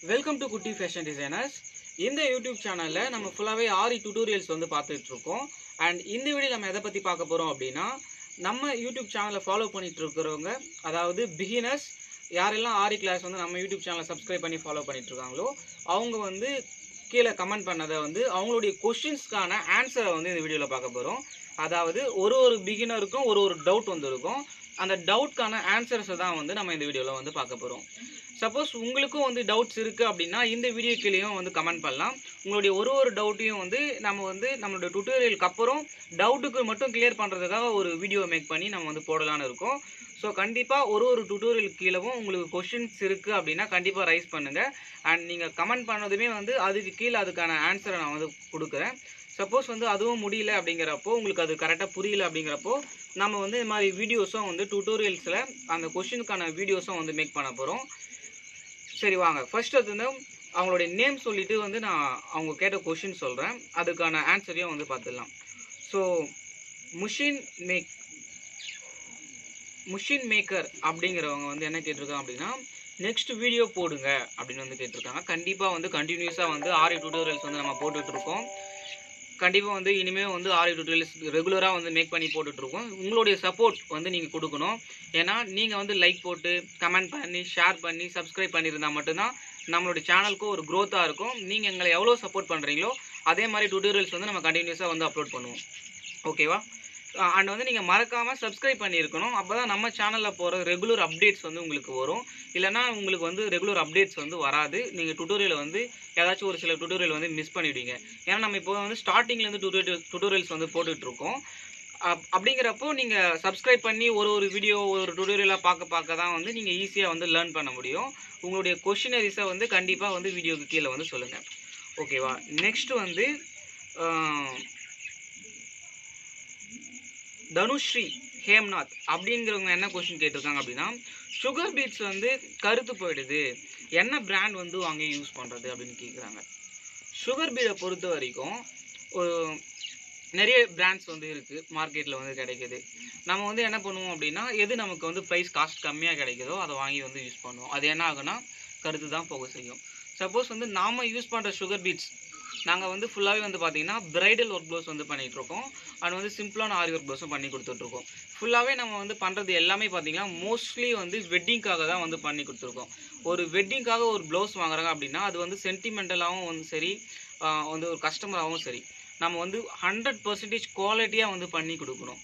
Welcome to Kutti Fashion Designers. In the YouTube channel, we full Aari tutorials and in the video, we will YouTube channel follow beginners யாரெல்லாம் Aari class நம்ம YouTube channel subscribe பண்ணி follow பண்ணிட்டு இருக்காங்களோ அவங்க கீழ comment பண்ணத அவங்களுடைய क्वेश्चंसக்கான ஆன்சரை இந்த வீடியோல பார்க்க போறோம். அதாவது ஒரு பிகினருக்கும் ஒரு டவுட் இருக்கும். அந்த டவுட்கான ஆன்சர்ஸ் தான் நம்ம இந்த வீடியோல பார்க்க போறோம். சப்போஸ் உங்களுக்கும் டவுட்ஸ் இருக்கு அப்படினா இந்த வீடியோ கீழேயும் கமெண்ட் பண்ணலாம். உங்களுடைய ஒரு டவுட்டையும் நம்ம நம்மளோட டுட்டோரியலுக்கு அப்புறம் டவுட்டுக்கு மட்டும் கிளியர் பண்றதுக்காக ஒரு வீடியோ மேக் பண்ணி நம்ம போடலாம்னு இருக்கோம். சோ கண்டிப்பா ஒரு டுட்டோரியல் கீழவும் உங்களுக்கு क्वेश्चंस இருக்கு அப்படினா கண்டிப்பா ரைஸ் பண்ணுங்க. and நீங்க கமெண்ட் பண்ணதுமே அதுக்கு கீழ அதுக்கான ஆன்சரை நான் கொடுக்கிறேன். சப்போஸ் அதுவும் முடியல அப்படிங்கறப்போ உங்களுக்கு அது கரெக்ட்டா புரியல அப்படிங்கறப்போ நாம இந்த மாதிரி வீடியோஸும் டுட்டோரியல்ஸ்ல அந்த क्वेश्चनக்கான வீடியோஸும் மேக் பண்ண போறோம். சரி வாங்க ஃபர்ஸ்ட் அவங்களுடைய நேம் சொல்லிட்டு நான் அவங்க கேட்ட क्वेश्चन சொல்றேன். அதுக்கான ஆன்சரையும் பார்த்துடலாம். சோ machine maker அப்படிங்கறவங்க என்ன கேட்டிருக்காங்க அப்படினா நெக்ஸ்ட் வீடியோ போடுங்க அப்படினு கேட்டிருக்காங்க. கண்டிப்பா கண்டினியூஸா Aari tutorials நம்ம போட்டுட்டு இருக்கோம். கண்டிப்பா இனிமே Aari tutorials ரெகுலரா மேக் பண்ணி போட்டுட்டு இருக்கோம். உங்களுடைய சப்போர்ட் நீங்க கொடுக்கணும். ஏனா நீங்க லைக் போட்டு கமெண்ட் பண்ணி ஷேர் பண்ணி சப்ஸ்கிரைப் பண்ணிருந்தா மட்டும் தான் நம்மளுடைய சேனலுக்கு ஒரு growth-ஆ இருக்கும். நீங்க எங்களை எவ்வளவு சப்போர்ட் பண்றீங்களோ அதே மாதிரி tutorials நம்ம கண்டினியூஸா அப்லோட் பண்ணுவோம். ஓகேவா? and நீங்க மறக்காம சப்ஸ்கிரைப் பண்ணியிருக்கணும். அப்பதான் நம்ம சேனல்ல போற ரெகுலர் அப்டேட்ஸ் உங்களுக்கு வரும். இல்லனா உங்களுக்கு ரெகுலர் அப்டேட்ஸ் வராது. நீங்க டுட்டோரியல் ஏதாச்சும் ஒரு சில டுட்டோரியல் மிஸ் பண்ணிடுவீங்க. ஏன்னா நம்ம இப்போ ஸ்டார்டிங்ல இருந்து டுட்டோரியல்ஸ் போட்டுட்டு இருக்கோம். அப்படிங்கறப்போ நீங்க சப்ஸ்கிரைப் பண்ணி ஒரு வீடியோ ஒரு டுட்டோரியலா பார்க்க தான் நீங்க ஈஸியா லேர்ன் பண்ண முடியும். உங்களுடைய क्वेश्चनरीஸை கண்டிப்பா வீடியோக்கு கீழ சொல்லுங்க. ஓகேவா? நெக்ஸ்ட் தனுஸ்ரீ ஹேம்நாத் அப்படிங்கறவங்க என்ன क्वेश्चन கேட்டிருக்காங்க அப்படினா சுகர் பீட்ஸ் கருத்து போயிடுது. என்ன பிராண்ட் வாங்கி யூஸ் பண்றது அப்படினு கேக்குறாங்க. சுகர் பீட பொறுத்த வரைக்கும் நிறைய பிராண்ட்ஸ் இருக்கு மார்க்கெட்ல கிடைக்குது. நம்ம என்ன பண்ணுவோம் அப்படினா எது நமக்கு பிரைஸ் காஸ்ட் கம்மியா கிடைக்குதோ அதை வாங்கி யூஸ் பண்ணுவோம். அது என்ன ஆகுனா கருத்து தான் போக செய்யும். சப்போஸ் நாம யூஸ் பண்ற சுகர் பீட்ஸ் நாங்க ஃபுல்லாவே பாத்தீங்கன்னா பிரைடல் ஒர்க் ப்ளவுஸ் பண்ணிட்டு இருக்கோம். and சிம்பிளான ஆரி ஒர்க் ப்ளவுஸும் பண்ணி கொடுத்துட்டு இருக்கோம். ஃபுல்லாவே நம்ம பண்றது எல்லாமே பாத்தீங்கன்னா மோஸ்ட்லி வெட்டிங்காக தான் பண்ணி கொடுத்துருக்கோம். ஒரு வெட்டிங்காக ஒரு ப்ளவுஸ் வாங்குறாங்க அப்படின்னா அது சென்டிமெண்டலாவும் சரி ஒரு கஸ்டமராகவும் சரி நம்ம 100% குவாலிட்டியா பண்ணி கொடுக்கணும்.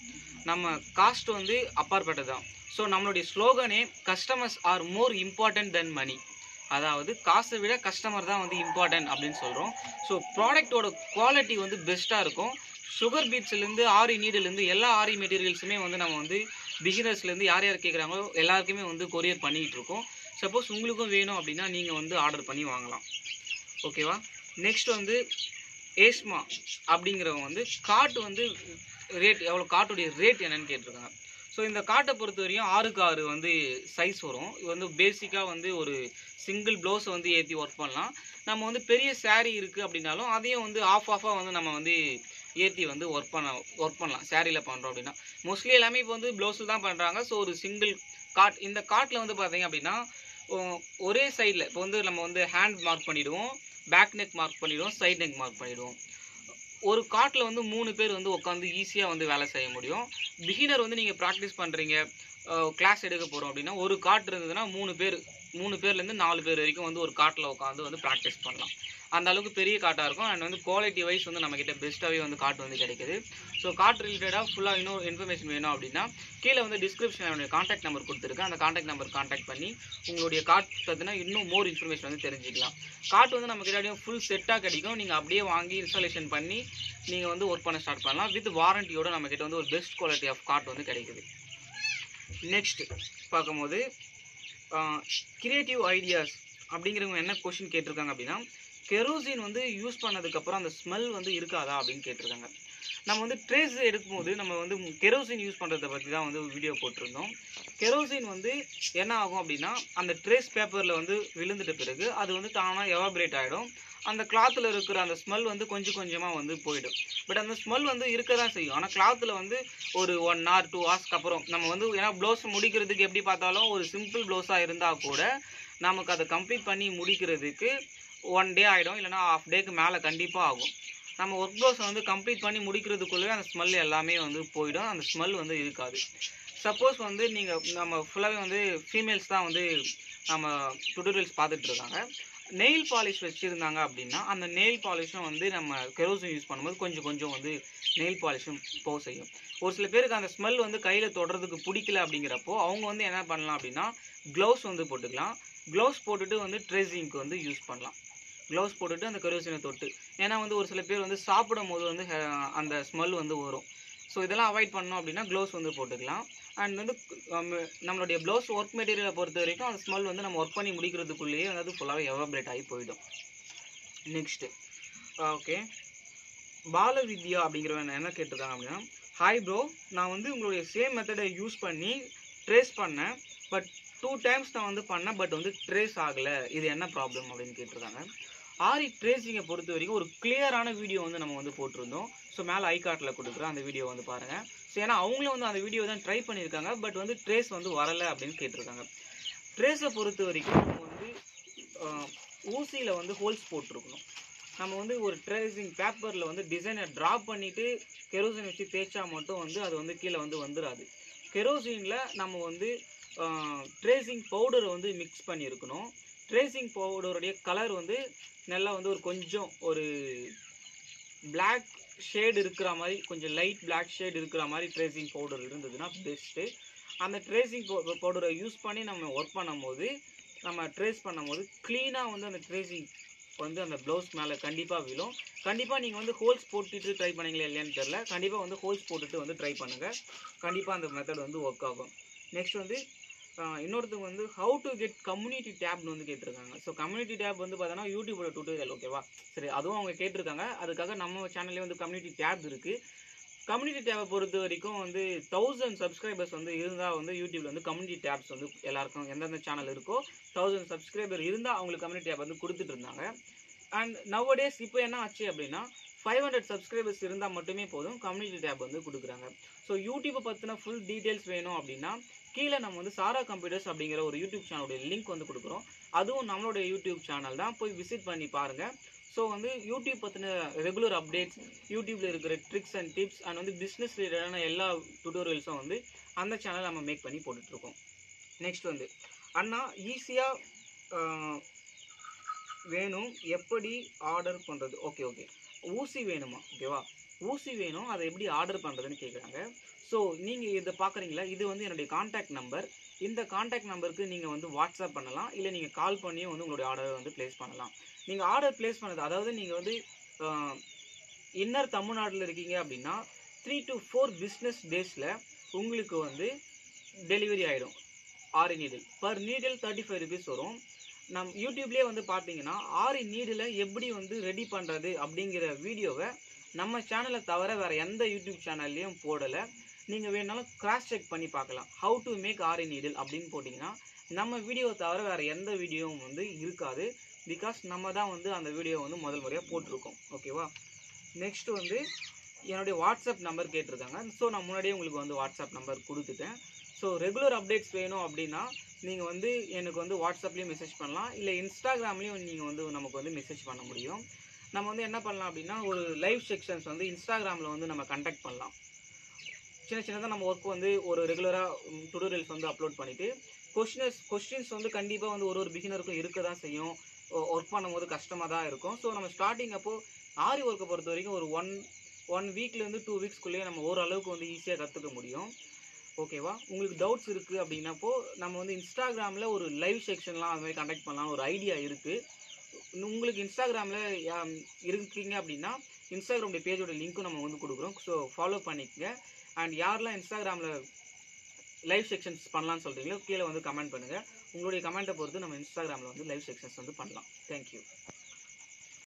நம்ம காஸ்ட் அப்பாற்பட்டதான். ஸோ நம்மளுடைய ஸ்லோகனே customers R more important then மணி. அதாவது காசை விட கஸ்டமர் தான் இம்பார்ட்டன்ட் அப்படின்னு சொல்றோம். ஸோ ப்ராடக்டோட குவாலிட்டி பெஸ்ட்டாக இருக்கும். சுகர் பீட்ஸ்லேருந்து ஆரி நீடிலேருந்து எல்லா ஆரி மெட்டீரியல்ஸுமே நம்ம பிகினர்ஸ்லேருந்து யார் யார் கேட்குறாங்களோ எல்லாருக்குமே கொரியர் பண்ணிக்கிட்டு இருக்கோம். சப்போஸ் உங்களுக்கும் வேணும் அப்படின்னா நீங்கள் ஆர்டர் பண்ணி வாங்கலாம். ஓகேவா? நெக்ஸ்ட் ஏஸ்மா அப்படிங்கிறவங்க காட்டு ரேட் எவ்வளோ, காட்டுடைய ரேட் என்னன்னு கேட்டிருக்காங்க. ஸோ இந்த காட்டை பொறுத்த வரையும் 6க்கு 6 சைஸ் வரும். இது பேசிக்காக ஒரு சிங்கிள் ப்ளவுஸை ஏற்றி ஒர்க் பண்ணலாம். நம்ம பெரிய சாரீ இருக்குது அப்படின்னாலும் அதையும் ஆஃபாக நம்ம ஏற்றி ஒர்க் பண்ணலாம். சாரியில் பண்ணுறோம் அப்படின்னா மோஸ்ட்லி எல்லாமே இப்போ ப்ளவுஸில் தான் பண்ணுறாங்க. ஸோ ஒரு சிங்கிள் காட், இந்த காட்டில் பார்த்தீங்க அப்படின்னா ஒரே சைடில் இப்போ நம்ம ஹேண்ட் மார்க் பண்ணிவிடுவோம், பேக் நெக் மார்க் பண்ணிவிடுவோம், சைட் நெக் மார்க் பண்ணிவிடுவோம். ஒரு காட்டில் 3 பேர் உட்காந்து ஈஸியாக வேலை செய்ய முடியும். பிகினர் நீங்கள் ப்ராக்டிஸ் பண்ணுறீங்க, கிளாஸ் எடுக்க போகிறோம் அப்படின்னா ஒரு காட் இருந்ததுன்னா 3 பேர்லேருந்து 4 பேர் வரைக்கும் ஒரு காட்டில் உட்காந்து ப்ராக்டிஸ் பண்ணலாம். அந்த அளவுக்கு பெரிய காட்டாக இருக்கும். அண்ட் குவாலிட்டி வைஸ் நம்மக்கிட்ட பெஸ்ட்டாகவே காட்டு கிடைக்குது. ஸோ காட் ரிலேட்டடாக ஃபுல்லாக இன்னும் இன்ஃபர்மேஷன் வேணும் அப்படின்னா கீழே டிஸ்கிரிப்ஷனில் என்னுடைய காண்டாக்ட் நம்பர் கொடுத்துருக்கேன். அந்த காண்டாக்ட் நம்பர் காண்டாக்ட் பண்ணி உங்களுடைய காட் பற்றினா இன்னும் மோர் இன்ஃபர்மேஷன் தெரிஞ்சுக்கலாம். காட் நம்ம கிட்ட ஃபுல் செட்டாக கிடைக்கும். நீங்கள் அப்படியே வாங்கி இன்ஸ்டாலேஷன் பண்ணி நீங்கள் ஒர்க் பண்ண ஸ்டார்ட் பண்ணலாம். வித் வாரண்டியோட நம்மக்கிட்ட ஒரு பெஸ்ட் குவாலிட்டி ஆஃப் காட் கிடைக்குது. நெக்ஸ்ட் பார்க்கும்போது கிரியேட்டிவ் ஐடியாஸ் அப்படிங்கிறவங்க என்ன क्वेश्चन கேட்டிருக்காங்க அப்படின்னா கெரோசின் யூஸ் பண்ணதுக்கப்புறம் அந்த ஸ்மெல் இருக்காதா அப்படின்னு கேட்டிருக்காங்க. நம்ம ட்ரேஸ் எடுக்கும்போது நம்ம கெரோசின் யூஸ் பண்ணுறதை பற்றி தான் வீடியோ போட்டிருந்தோம். கெரோசின் என்ன ஆகும் அப்படின்னா அந்த ட்ரேஸ் பேப்பரில் விழுந்துட்ட பிறகு அது தானாக எவாபரேட் ஆகிடும். அந்த கிளாத்தில் இருக்கிற அந்த ஸ்மெல் கொஞ்சம் கொஞ்சமாக போயிடும். பட் அந்த ஸ்மெல் இருக்க தான் செய்யும். ஆனால் கிளாத்தில் ஒரு 1 hour 2 hours அப்புறம் நம்ம ஏன்னா ப்ளவுஸ் முடிக்கிறதுக்கு எப்படி பார்த்தாலும் ஒரு சிம்பிள் ப்ளவுஸாக இருந்தால் கூட நமக்கு அதை கம்ப்ளீட் பண்ணி முடிக்கிறதுக்கு 1 டே ஆகிடும், இல்லைனா ½ டேக்கு மேலே கண்டிப்பாக ஆகும். நம்ம ஒர்க் ப்ளவுஸை வந்து கம்ப்ளீட் பண்ணி முடிக்கிறதுக்குள்ளே அந்த ஸ்மெல் எல்லாமே வந்து போயிடும், அந்த ஸ்மெல் வந்து இருக்காது. சப்போஸ் வந்து நம்ம ஃபுல்லாகவே வந்து ஃபீமேல்ஸ் தான் வந்து நம்ம டுட்டோரியல்ஸ் பார்த்துட்டு இருக்காங்க. நெயில் பாலிஷ் வச்சுருந்தாங்க அப்படின்னா அந்த நெயில் பாலிஷும் வந்து நம்ம கெரோசின் யூஸ் பண்ணும்போது கொஞ்சம் வந்து நெயில் பாலிஷும் போக செய்யும். ஒரு சில பேருக்கு அந்த ஸ்மெல் வந்து கையில் தொடுறதுக்கு பிடிக்கல அப்படிங்கிறப்போ அவங்க வந்து என்ன பண்ணலாம் அப்படின்னா க்ளவுஸ் வந்து போட்டுக்கலாம். க்ளவுஸ் போட்டுட்டு வந்து ட்ரேசிங்க்கு வந்து யூஸ் பண்ணலாம். க்ளவுஸ் போட்டுட்டு அந்த கெரோசினை தொட்டு, ஏன்னா வந்து ஒரு சில பேர் வந்து சாப்பிடும் போது வந்து அந்த ஸ்மெல் வந்து வரும். ஸோ இதெல்லாம் அவாய்ட் பண்ணோம் அப்படின்னா க்ளவுஸ் வந்து போட்டுக்கலாம். அண்ட் வந்து நம்மளுடைய ப்ளவுஸ் ஒர்க் மெட்டீரியலை பொறுத்த வரைக்கும் அந்த ஸ்மெல் வந்து நம்ம ஒர்க் பண்ணி முடிக்கிறதுக்குள்ளேயே அதாவது ஃபுல்லாகவே எவாபரேட் ஆகி போயிடும். நெக்ஸ்ட்டு ஓகே, பாலவித்யா அப்படிங்கிறவங்க என்ன கேட்டிருக்காங்க அப்படின்னா, ஹாய் ப்ரோ, நான் வந்து உங்களுடைய சேம் மெத்தடை யூஸ் பண்ணி ட்ரேஸ் பண்ணேன், பட் 2 டைம்ஸ் நான் வந்து பண்ணேன், பட் வந்து ட்ரேஸ் ஆகலை, இது என்ன ப்ராப்ளம் அப்படின்னு கேட்டிருக்காங்க. ஆரி ட்ரேசிங்கை பொறுத்த வரைக்கும் ஒரு கிளியரான வீடியோ வந்து நம்ம வந்து போட்டிருந்தோம். ஸோ மேலே ஐ கார்ட்டில் கொடுக்குறேன், அந்த வீடியோ வந்து பாருங்கள். ஸோ ஏன்னா அவங்களும் வந்து அந்த வீடியோ தான் ட்ரை பண்ணியிருக்காங்க, பட் வந்து ட்ரேஸ் வந்து வரலை அப்படின்னு கேட்டிருக்காங்க. ட்ரேஸை பொறுத்த வரைக்கும் நம்ம வந்து ஊசியில் வந்து ஹோல்ஸ் போட்டிருக்கணும். நம்ம வந்து ஒரு ட்ரேசிங் பேப்பரில் வந்து டிசைனை ட்ராப் பண்ணிவிட்டு கெரோசின் வச்சு தேய்ச்சா மட்டும் வந்து அது வந்து கீழே வந்து வந்துடாது. கெரோசினில் நம்ம வந்து ட்ரேசிங் பவுடரை வந்து மிக்ஸ் பண்ணியிருக்கணும். ட்ரேசிங் பவுடருடைய கலர் வந்து நல்லா வந்து கொஞ்சம் ஒரு பிளாக் ஷேடு இருக்கிற மாதிரி, கொஞ்சம் லைட் பிளாக் ஷேடு இருக்கிற மாதிரி ட்ரேசிங் பவுடர் இருந்ததுன்னா பெஸ்ட்டு. அந்த ட்ரேசிங் பவுடரை யூஸ் பண்ணி நம்ம ஒர்க் பண்ணும்போது, நம்ம ட்ரேஸ் பண்ணும்போது க்ளீனாக வந்து அந்த ட்ரேசிங் வந்து அந்த ப்ளவுஸ் மேலே கண்டிப்பாக விழும். கண்டிப்பாக நீங்கள் வந்து ஹோல்ஸ் போட்டுட்டு ட்ரை பண்ணீங்களா இல்லையான்னு தெரில, கண்டிப்பாக வந்து ஹோல்ஸ் போட்டுட்டு வந்து ட்ரை பண்ணுங்கள், கண்டிப்பாக அந்த மெத்தட் வந்து ஒர்க் ஆகும். நெக்ஸ்ட் வந்து இன்னொருத்தவங்க வந்து ஹவு டு கெட் கம்யூனிட்டி டேப்னு வந்து கேட்டிருக்காங்க. ஸோ கம்யூனிட்டி டேப் வந்து பார்த்தோன்னா யூடியூபோட டுட்டோரியல், ஓகேவா? சரி, அதுவும் அவங்க கேட்டிருக்காங்க. அதுக்காக நம்ம சேனல்லே வந்து கம்யூனிட்டி டேப் இருக்குது. கம்யூனிட்டி டேப்பை பொறுத்த வரைக்கும் வந்து 1000 சப்ஸ்கிரைபர்ஸ் வந்து இருந்தால் வந்து யூடியூப்ல வந்து கம்யூனிட்டி டேப்ஸ் வந்து எல்லாருக்கும் எந்தெந்த சேனல் இருக்கோ 1000 சப்ஸ்கிரைபர் இருந்தால் அவங்களுக்கு கம்யூனிட்டி டேப் வந்து கொடுத்துட்டு இருந்தாங்க. அண்ட் நவடேஸ் இப்போ என்ன ஆச்சு அப்படின்னா 500 சப்ஸ்கிரைபர்ஸ் இருந்தால் மட்டுமே போதும், கம்யூனிட்டி டேப் வந்து கொடுக்குறாங்க. ஸோ யூடியூப்பை பற்றின ஃபுல் டீட்டெயில்ஸ் வேணும் அப்படின்னா கீழே நம்ம வந்து சாரா கம்ப்யூட்டர்ஸ் அப்படிங்கிற ஒரு யூடியூப் சேனலுடைய லிங்க் வந்து கொடுக்குறோம். அதுவும் நம்மளுடைய யூடியூப் சேனல் தான், போய் விசிட் பண்ணி பாருங்கள். ஸோ வந்து யூடியூப் பற்றின ரெகுலர் அப்டேட்ஸ், யூடியூப்பில் இருக்கிற ட்ரிக்ஸ் அண்ட் டிப்ஸ் அண்ட் வந்து பிஸ்னஸ் ரிலேட்டடான எல்லா டுட்டோரியல்ஸும் வந்து அந்த சேனல் நம்ம மேக் பண்ணி போட்டுட்ருக்கோம். நெக்ஸ்ட் வந்து அண்ணா ஈஸியாக வேணும், எப்படி ஆர்டர் பண்ணுறது? ஓகே, ஊசி வேணுமா? ஓகேவா, ஊசி வேணும், அதை எப்படி ஆர்டர் பண்ணுறதுன்னு கேட்குறாங்க. ஸோ நீங்கள் இதை பார்க்குறீங்களா, இது வந்து என்னுடைய கான்டாக்ட் நம்பர். இந்த கான்டாக்ட் நம்பருக்கு நீங்கள் வந்து வாட்ஸ்அப் பண்ணலாம், இல்லை நீங்கள் கால் பண்ணியும் வந்து உங்களுடைய ஆர்டரை வந்து ப்ளேஸ் பண்ணலாம். நீங்கள் ஆர்டர் ப்ளேஸ் பண்ணது, அதாவது நீங்கள் வந்து இன்னர் தமிழ்நாட்டில் இருக்கீங்க அப்படின்னா 3 to 4 பிஸ்னஸ் டேஸில் உங்களுக்கு வந்து டெலிவரி ஆகிடும். ஆரி நீடில் பர் நீடில் 35 rupees வரும். நம் யூடியூப்லேயே வந்து பார்த்தீங்கன்னா ஆரி நீடில் எப்படி வந்து ரெடி பண்ணுறது அப்படிங்கிற வீடியோவை நம்ம சேனலை தவிர வேறு எந்த யூடியூப் சேனல்லையும் போடலை. நீங்கள் வேணாலும் கிராஸ் செக் பண்ணி பார்க்கலாம். How to make aari needle அப்படின்னு போட்டிங்கன்னா நம்ம வீடியோவை தவிர வேறு எந்த வீடியோவும் வந்து இருக்காது. பிகாஸ் நம்ம தான் வந்து அந்த வீடியோ வந்து முதல் முறையாக போட்டிருக்கோம், ஓகேவா? நெக்ஸ்ட் வந்து என்னுடைய வாட்ஸ்அப் நம்பர் கேட்டிருக்காங்க. ஸோ நான் முன்னாடியே உங்களுக்கு வந்து வாட்ஸ்அப் நம்பர் கொடுத்துட்டேன். ஸோ ரெகுலர் அப்டேட்ஸ் வேணும் அப்படின்னா நீங்கள் வந்து எனக்கு வந்து வாட்ஸ்அப்லேயும் மெசேஜ் பண்ணலாம், இல்லை இன்ஸ்டாகிராம்லேயும் நீங்கள் வந்து நமக்கு வந்து மெசேஜ் பண்ண முடியும். நம்ம வந்து என்ன பண்ணலாம் அப்படின்னா ஒரு லைவ் செக்ஷன்ஸ் வந்து இன்ஸ்டாகிராமில் வந்து நம்ம கண்டக்ட் பண்ணலாம். சின்னதாக நம்ம ஒர்க் வந்து ஒரு ரெகுலராக டுட்டோரியல்ஸ் வந்து அப்லோட் பண்ணிவிட்டு கொஸ்டின்ஸ் வந்து கண்டிப்பாக வந்து ஒரு பிகினருக்கும் இருக்க தான் செய்யும். ஒர்க் பண்ணும்போது கஷ்டமாக தான் இருக்கும். ஸோ நம்ம ஸ்டார்டிங் அப்போது ஆரி ஒர்க்கை பொறுத்த வரைக்கும் ஒரு ஒன் வீக்லேருந்து 2 வீக்ஸ்க்குள்ளேயே நம்ம ஓரளவுக்கு வந்து ஈஸியாக கற்றுக்க முடியும், ஓகேவா? உங்களுக்கு டவுட்ஸ் இருக்குது அப்படின்னப்போ நம்ம வந்து இன்ஸ்டாகிராமில் ஒரு லைவ் செக்ஷன்லாம் அது மாதிரி கண்டக்ட் பண்ணலாம், ஒரு ஐடியா இருக்குது. உங்களுக்கு இன்ஸ்டாகிராமில் இருக்கீங்க அப்படின்னா இன்ஸ்டாகிராமுடைய பேஜோட லிங்க்கும் நம்ம வந்து கொடுக்குறோம். ஸோ ஃபாலோ பண்ணிக்கங்க. அண்ட் யாரெல்லாம் இன்ஸ்டாகிராமில் லைவ் செக்ஷன்ஸ் பண்ணலான்னு சொல்கிறீங்களோ கீழே வந்து கமெண்ட் பண்ணுங்கள். உங்களுடைய கமெண்ட்டை பொறுத்து நம்ம இன்ஸ்டாகிராமில் வந்து லைவ் செக்ஷன்ஸ் வந்து பண்ணலாம். தேங்க்யூ.